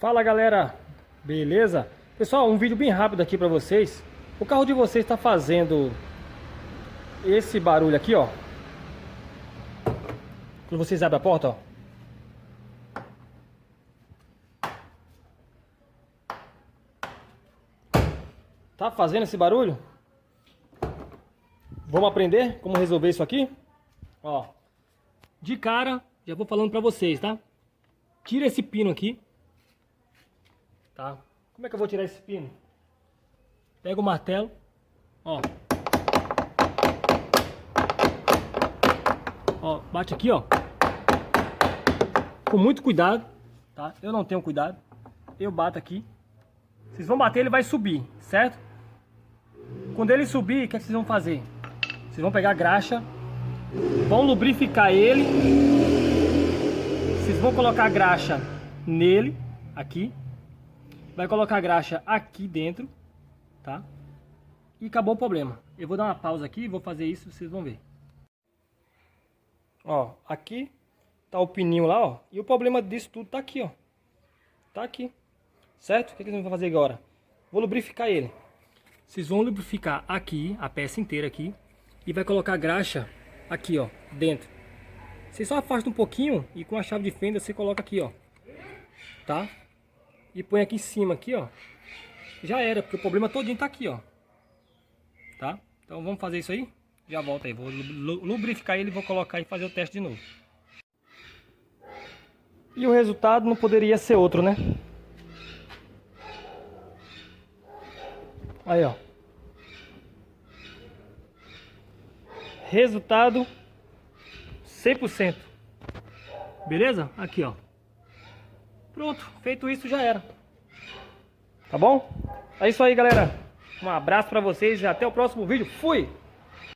Fala galera, beleza? Pessoal, um vídeo bem rápido aqui pra vocês. O carro de vocês está fazendo esse barulho aqui, ó. Quando vocês abrem a porta, ó. Tá fazendo esse barulho? Vamos aprender como resolver isso aqui? Ó, de cara, já vou falando pra vocês, tá? Tira esse pino aqui. Tá? Como é que eu vou tirar esse pino? Pega o martelo, ó. Ó, bate aqui, ó. Com muito cuidado, tá? Eu não tenho cuidado. Eu bato aqui. Vocês vão bater, ele vai subir, certo? Quando ele subir, o que é que vocês vão fazer? Vocês vão pegar a graxa, vão lubrificar ele. Vocês vão colocar a graxa nele, aqui. Vai colocar a graxa aqui dentro, tá? E acabou o problema. Eu vou dar uma pausa aqui e vou fazer isso, vocês vão ver. Ó, aqui tá o pininho lá, ó. E o problema disso tudo tá aqui, ó. Tá aqui. Certo? O que vocês vão fazer agora? Vou lubrificar ele. Vocês vão lubrificar aqui, a peça inteira aqui. E vai colocar a graxa aqui, ó, dentro. Você só afasta um pouquinho e com a chave de fenda você coloca aqui, ó. Tá? E põe aqui em cima, aqui, ó. Já era, porque o problema todinho tá aqui, ó. Tá? Então vamos fazer isso aí? Já volta aí. Vou lubrificar ele e vou colocar e fazer o teste de novo. E o resultado não poderia ser outro, né? Aí, ó. Resultado 100%. Beleza? Aqui, ó. Pronto, feito isso já era. Tá bom? É isso aí, galera. Um abraço pra vocês e até o próximo vídeo. Fui!